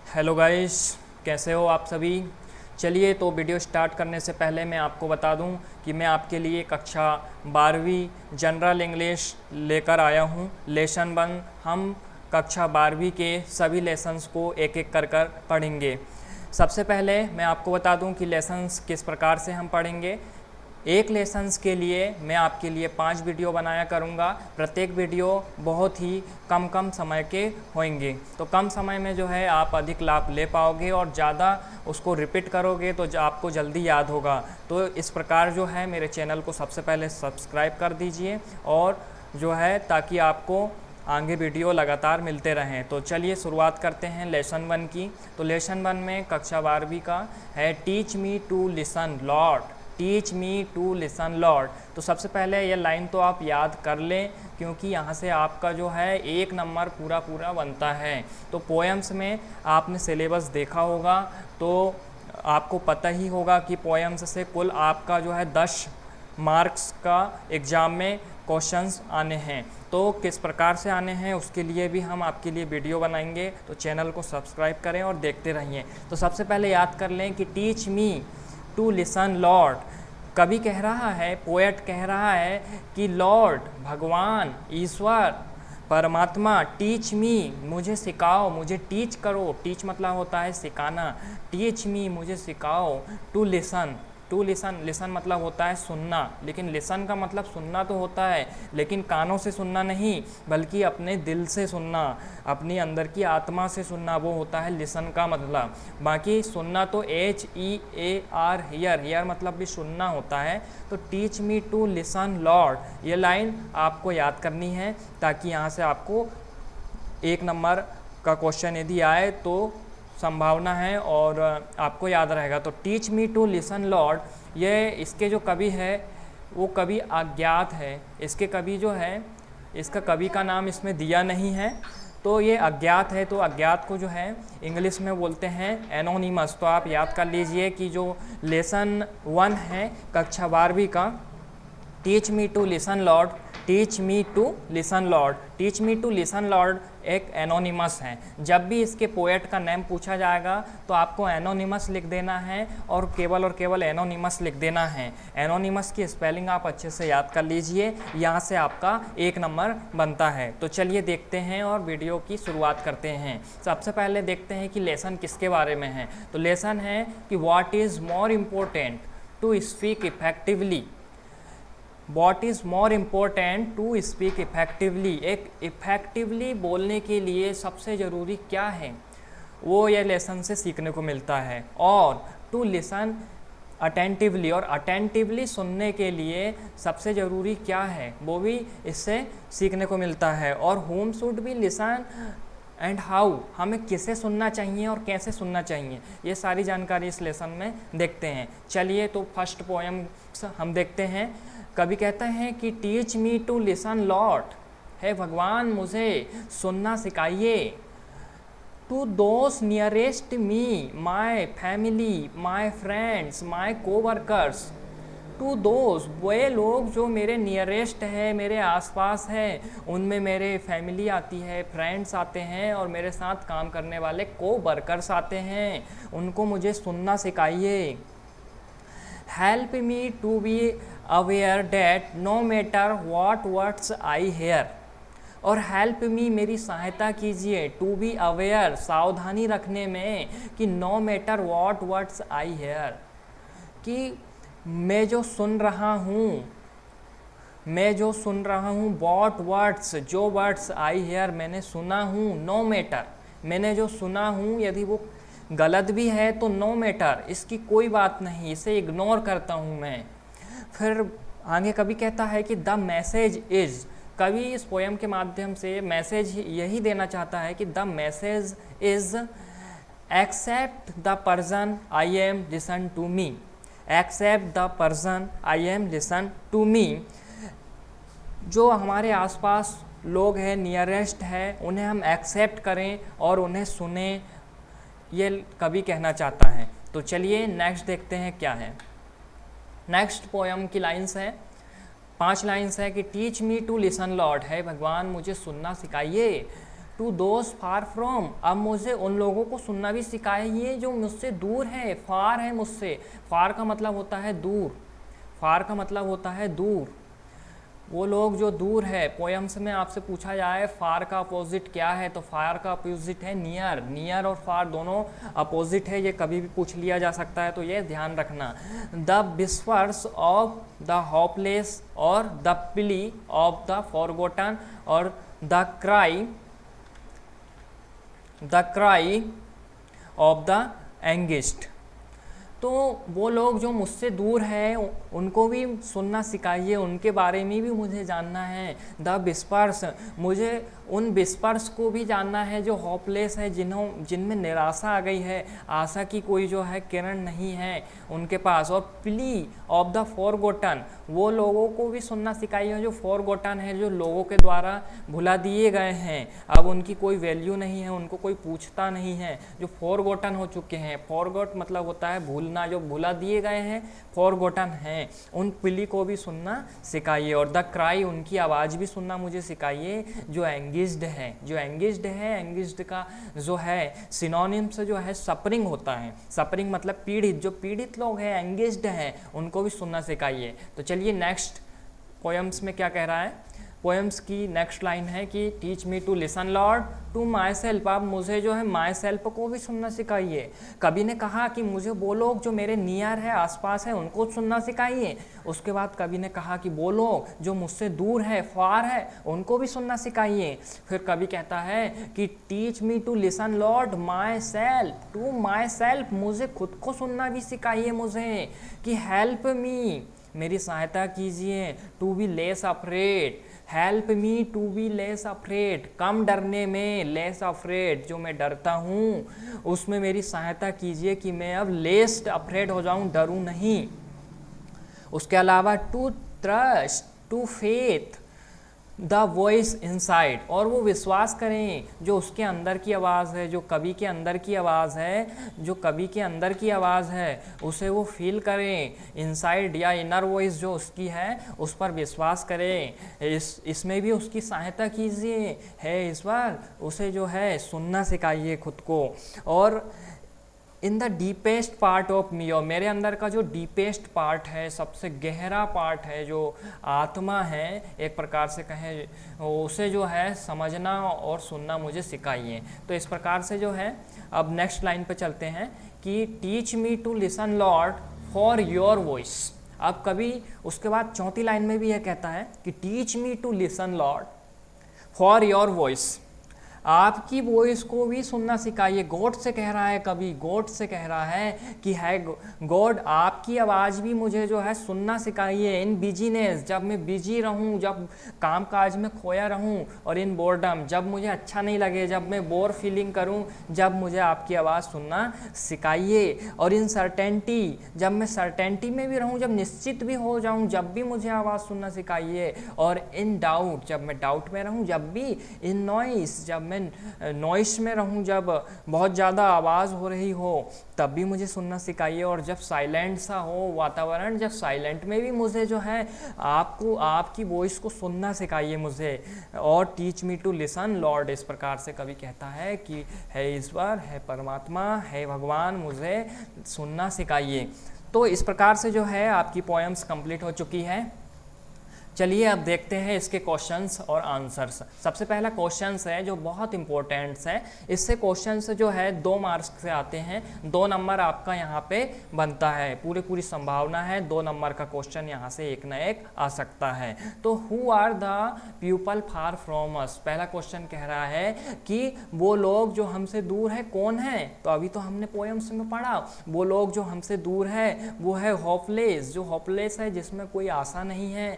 Hello guys, कैसे हो आप सभी। चलिए तो वीडियो स्टार्ट करने से पहले मैं आपको बता दूं कि मैं आपके लिए कक्षा 12वीं जनरल इंग्लिश लेकर आया हूं। लेसन 1 हम कक्षा 12वीं के सभी लेसन्स को एक एक कर पढ़ेंगे। सबसे पहले मैं आपको बता दूं कि लेसन्स किस प्रकार से हम पढ़ेंगे। एक लेसन्स के लिए मैं आपके लिए 5 वीडियो बनाया करूँगा। प्रत्येक वीडियो बहुत ही कम समय के होंगे, तो कम समय में जो है आप अधिक लाभ ले पाओगे और ज़्यादा उसको रिपीट करोगे तो आपको जल्दी याद होगा। तो इस प्रकार जो है मेरे चैनल को सबसे पहले सब्सक्राइब कर दीजिए और जो है ताकि आपको आगे वीडियो लगातार मिलते रहें। तो चलिए शुरुआत करते हैं लेसन 1 की। तो लेसन 1 में कक्षा 12वीं का है teach me to listen Lord. Teach me to listen Lord. तो सबसे पहले ये लाइन तो आप याद कर लें, क्योंकि यहाँ से आपका जो है 1 नंबर पूरा बनता है। तो पोएम्स में आपने सिलेबस देखा होगा तो आपको पता ही होगा कि पोएम्स से कुल आपका जो है 10 मार्क्स का एग्ज़ाम में क्वेश्चंस आने हैं। तो किस प्रकार से आने हैं उसके लिए भी हम आपके लिए वीडियो बनाएंगे, तो चैनल को सब्सक्राइब करें और देखते रहिए। तो सबसे पहले याद कर लें कि teach me to listen Lord. कवि कह रहा है, पोएट कह रहा है कि लॉर्ड भगवान, ईश्वर, परमात्मा, टीच मी मुझे सिखाओ, मुझे टीच करो। टीच मतलब होता है सिखाना। टीच मी मुझे सिखाओ to listen. To listen, listen मतलब होता है सुनना, लेकिन लिसन का मतलब सुनना तो होता है लेकिन कानों से सुनना नहीं, बल्कि अपने दिल से सुनना, अपनी अंदर की आत्मा से सुनना, वो होता है लिसन का मतलब। बाकी सुनना तो HEAR, हियर, हियर मतलब भी सुनना होता है। तो teach me to listen Lord, ये लाइन आपको याद करनी है ताकि यहाँ से आपको 1 नंबर का क्वेश्चन यदि आए तो संभावना है और आपको याद रहेगा। तो teach me to listen Lord, ये इसके जो कवि है वो कवि अज्ञात है। इसके कवि जो है, इसका कवि का नाम इसमें दिया नहीं है, तो ये अज्ञात है। तो अज्ञात को जो है इंग्लिश में बोलते हैं एनोनिमस। तो आप याद कर लीजिए कि जो लेसन 1 है कक्षा 12वीं का, teach me to listen Lord, teach me to listen Lord, teach me to listen Lord एक एनोनिमस है। जब भी इसके पोएट का नेम पूछा जाएगा तो आपको एनोनिमस लिख देना है और केवल एनोनिमस लिख देना है। एनोनिमस की स्पेलिंग आप अच्छे से याद कर लीजिए, यहाँ से आपका 1 नंबर बनता है। तो चलिए देखते हैं और वीडियो की शुरुआत करते हैं। सबसे पहले देखते हैं कि लेसन किसके बारे में है। तो लेसन है कि what is more important to speak effectively. What is more important to speak effectively, एक इफेक्टिवली बोलने के लिए सबसे ज़रूरी क्या है, वो ये लेसन से सीखने को मिलता है। और टू लिसन अटेंटिवली, और अटेंटिवली सुनने के लिए सबसे ज़रूरी क्या है, वो भी इससे सीखने को मिलता है। और home should be listen and how, हमें किसे सुनना चाहिए और कैसे सुनना चाहिए, ये सारी जानकारी इस लेसन में देखते हैं। चलिए तो फर्स्ट पोएम हम देखते हैं। कवि कहते हैं कि teach me to listen Lord, है भगवान मुझे सुनना सिखाइए। To those nearest me, my family, my friends, my coworkers. To those, वे लोग जो मेरे नियरेस्ट है, मेरे आसपास है, उनमें मेरे फैमिली आती है, फ्रेंड्स आते हैं और मेरे साथ काम करने वाले कोवर्कर्स आते हैं, उनको मुझे सुनना सिखाइए। Help me to be aware that no matter what words I hear. और हेल्प मी मेरी सहायता कीजिए, टू बी अवेयर सावधानी रखने में, कि no matter what words I hear, कि मैं जो सुन रहा हूँ, व्हाट वर्ड्स, जो वर्ड्स आई हेयर मैंने सुना हूँ, नो मैटर मैंने जो सुना हूँ यदि वो गलत भी है तो नो मैटर, इसकी कोई बात नहीं, इसे इग्नोर करता हूँ मैं। फिर आगे कवि कहता है कि द मैसेज इज़, कवि इस पोएम के माध्यम से मैसेज यही देना चाहता है कि the message is accept the person I am listen to me, accept the person I am listen to me. जो हमारे आसपास लोग हैं, नियरेस्ट है, उन्हें हम एक्सेप्ट करें और उन्हें सुने, ये कवि कहना चाहता है। तो चलिए नेक्स्ट देखते हैं क्या है। नेक्स्ट पोएम की लाइन्स है, 5 लाइन्स है कि teach me to listen Lord, है भगवान मुझे सुनना सिखाइए। टू दोज फार फ्रॉम, अब मुझे उन लोगों को सुनना भी सिखाइए जो मुझसे दूर है, फार है मुझसे। फार का मतलब होता है दूर, फार का मतलब होता है दूर, वो लोग जो दूर है। पोएम्स में आपसे पूछा जाए फार का अपोजिट क्या है, तो फार का अपोजिट है नियर। नियर और फार दोनों अपोजिट है, ये कभी भी पूछ लिया जा सकता है, तो ये ध्यान रखना। The whispers of the hopeless और the plea of the forgotten और the cry of the anguished. तो वो लोग जो मुझसे दूर हैं उनको भी सुनना सिखाइए, उनके बारे में भी मुझे जानना है। द विस्पर्स, मुझे उन विस्पर्स को भी जानना है जो होपलेस है, जिनमें निराशा आ गई है, आशा की कोई जो है किरण नहीं है उनके पास। और प्ली ऑफ द फॉरगॉटन, वो लोगों को भी सुनना सिखाइए जो फॉरगॉटन है, जो लोगों के द्वारा भुला दिए गए हैं, अब उनकी कोई वैल्यू नहीं है, उनको कोई पूछता नहीं है, जो फॉरगॉटन हो चुके हैं। फॉरगॉट मतलब होता है भूलना, जो भुला दिए गए हैं फॉरगॉटन हैं, उन प्ली को भी सुनना सिखाइए। और द क्राई, उनकी आवाज़ भी सुनना मुझे सिखाइए जो एंगेज्ड है। जो एंगेज्ड है, एंगेज्ड का जो है सिनोनिम से जो है सफरिंग होता है। सफरिंग मतलब पीड़ित, जो पीड़ित लोग हैं, एंगेज्ड हैं, उनको भी सुनना सिखाइए। तो चलिए नेक्स्ट पोएम्स में क्या कह रहा है। पोएम्स की नेक्स्ट लाइन है कि teach me to listen Lord to myself, आप मुझे जो है माई सेल्फ को भी सुनना सिखाइए। कवि ने कहा कि मुझे वो लोग जो मेरे नियर है, आसपास है, उनको सुनना सिखाइए। उसके बाद कवि ने कहा कि वो लोग जो मुझसे दूर है, फार है, उनको भी सुनना सिखाइए। फिर कवि कहता है कि teach me to listen Lord myself to myself, मुझे खुद को सुनना भी सिखाइए मुझे, कि हेल्प मी, मेरी सहायता कीजिए, to be less afraid, help me to be less afraid, कम डरने में, लेस अफ्रेड, जो मैं डरता हूँ उसमें मेरी सहायता कीजिए कि मैं अब लेस अफ्रेड हो जाऊँ, डरूँ नहीं। उसके अलावा to trust, to faith the voice inside, और वो विश्वास करें जो उसके अंदर की आवाज़ है, जो कवि के अंदर की आवाज़ है, जो कवि के अंदर की आवाज़ है, उसे वो फील करें। इनसाइड या इनर वॉइस जो उसकी है, उस पर विश्वास करें। इसमें भी उसकी सहायता कीजिए, है इस बार उसे जो है सुनना सिखाइए खुद को। और in the deepest part of me, और मेरे अंदर का जो डीपेस्ट पार्ट है, सबसे गहरा पार्ट है, जो आत्मा है एक प्रकार से कहें, उसे जो है समझना और सुनना मुझे सिखाइए। तो इस प्रकार से जो है अब नेक्स्ट लाइन पे चलते हैं कि teach me to listen Lord for your voice. अब कभी उसके बाद चौथी लाइन में भी यह कहता है कि teach me to listen Lord for your voice, आपकी वॉइस को भी सुनना सिखाइए। गॉड से कह रहा है कभी, गॉड से कह रहा है कि है गॉड, आपकी आवाज़ भी मुझे जो है सुनना सिखाइए। इन बिजीनेस, जब मैं बिजी रहूं, जब काम काज में खोया रहूं, और इन बोर्डम, जब मुझे अच्छा नहीं लगे, जब मैं बोर फीलिंग करूं, जब मुझे आपकी आवाज़ सुनना सिखाइए। और इन सर्टेनिटी, जब मैं सर्टेनिटी में भी रहूं, जब निश्चित भी हो जाऊं, जब भी मुझे आवाज़ सुनना सिखाइए। और इन डाउट, जब मैं डाउट में रहूं, जब भी इन नॉइस, जब मैं नॉइस में रहूं, जब बहुत ज़्यादा आवाज़ हो रही हो, तब भी मुझे सुनना सिखाइए। और जब साइलेंट सा हो वातावरण, जब साइलेंट में भी मुझे जो है आपको आपकी वॉइस को सुनना सिखाइए मुझे। और teach me to listen Lord, इस प्रकार से कभी कहता है कि है ईश्वर, है परमात्मा, है भगवान, मुझे सुनना सिखाइए। तो इस प्रकार से जो है आपकी पोएम्स कंप्लीट हो चुकी है। चलिए अब देखते हैं इसके क्वेश्चंस और आंसर्स। सबसे पहला क्वेश्चंस है जो बहुत इंपॉर्टेंट्स है, इससे क्वेश्चंस जो है 2 मार्क्स से आते हैं, 2 नंबर आपका यहाँ पे बनता है, पूरी संभावना है 2 नंबर का क्वेश्चन यहाँ से एक ना एक आ सकता है। तो who are the people far from us, पहला क्वेश्चन कह रहा है कि वो लोग जो हमसे दूर है कौन है। तो अभी तो हमने पोएम्स में पढ़ा, वो लोग जो हमसे दूर है वो है होपलेस, जो होपलेस है, जिसमें कोई आशा नहीं है,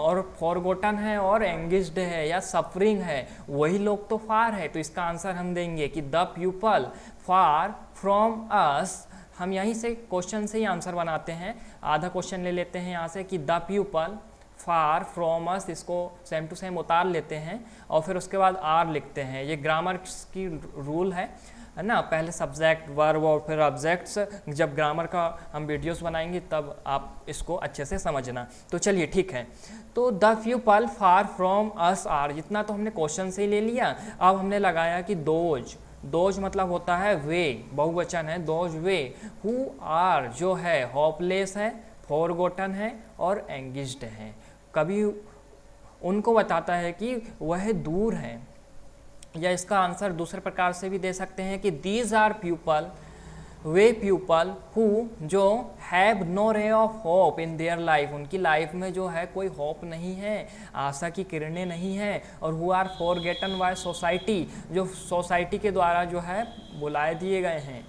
और फॉरगॉटन है, और एंगेज्ड है या सफरिंग है, वही लोग तो फार है। तो इसका आंसर हम देंगे कि द पीपल फार फ्रॉम अस। हम यहीं से क्वेश्चन से ही आंसर बनाते हैं। आधा क्वेश्चन ले लेते हैं यहाँ से कि द पीपल फार फ्रॉम अस, इसको सेम टू सेम उतार लेते हैं और फिर उसके बाद आर लिखते हैं। ये ग्रामर की रूल है। है ना, पहले सब्जेक्ट वर्ब और फिर ऑब्जेक्ट्स। जब ग्रामर का हम वीडियोस बनाएंगे तब आप इसको अच्छे से समझना। तो चलिए ठीक है, तो the people far from us are, जितना तो हमने क्वेश्चन से ही ले लिया। अब हमने लगाया कि दोज, दोज मतलब होता है वे, बहुवचन है दोज वे, हु आर जो है होपलेस है, फॉरगॉटन है और एंगेज्ड है। कभी उनको बताता है कि वह दूर है, या इसका आंसर दूसरे प्रकार से भी दे सकते हैं कि दीज आर पीपल, वे पीपल हु जो have no ray of hope in their life, उनकी लाइफ में जो है कोई होप नहीं है, आशा की किरणें नहीं है। और who are forgotten by society, जो सोसाइटी के द्वारा जो है बुलाए दिए गए हैं।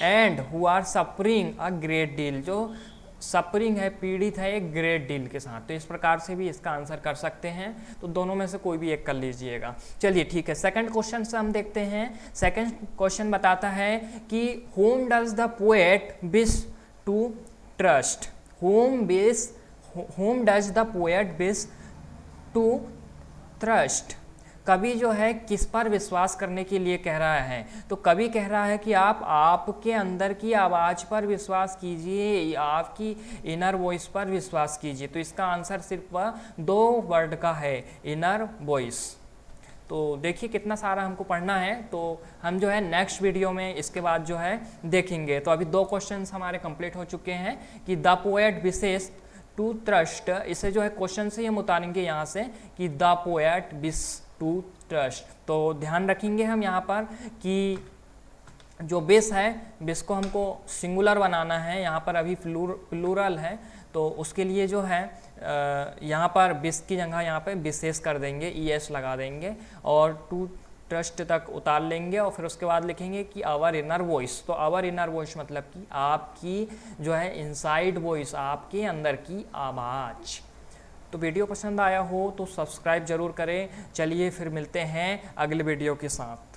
And who are suffering a great deal, जो सफरिंग है, पीड़ित है एक ग्रेट डील के साथ। तो इस प्रकार से भी इसका आंसर कर सकते हैं। तो दोनों में से कोई भी एक कर लीजिएगा। चलिए ठीक है, सेकंड क्वेश्चन से हम देखते हैं। सेकंड क्वेश्चन बताता है कि whom does the poet wish to trust, whom does the poet wish to trust, कवि जो है किस पर विश्वास करने के लिए कह रहा है। तो कवि कह रहा है कि आप आपके अंदर की आवाज़ पर विश्वास कीजिए, आपकी इनर वॉइस पर विश्वास कीजिए। तो इसका आंसर सिर्फ 2 वर्ड का है, इनर वॉइस। तो देखिए कितना सारा हमको पढ़ना है, तो हम जो है नेक्स्ट वीडियो में इसके बाद जो है देखेंगे। तो अभी 2 क्वेश्चंस हमारे कंप्लीट हो चुके हैं कि the poet wishes to trust, इसे जो है क्वेश्चन से हम उतारेंगे यहाँ से कि the poet wish to trust. तो ध्यान रखेंगे हम यहाँ पर कि जो विश है, विश को हमको सिंगुलर बनाना है, यहाँ पर अभी प्लूरल है। तो उसके लिए जो है यहाँ पर विश की जगह यहाँ पे विशेष कर देंगे, ES लगा देंगे और टू ट्रस्ट तक उतार लेंगे और फिर उसके बाद लिखेंगे कि आवर इनर वॉइस। तो आवर इनर वॉइस मतलब कि आपकी जो है इनसाइड वॉइस, आपके अंदर की आवाज़। तो वीडियो पसंद आया हो तो सब्सक्राइब जरूर करें। चलिए फिर मिलते हैं अगले वीडियो के साथ।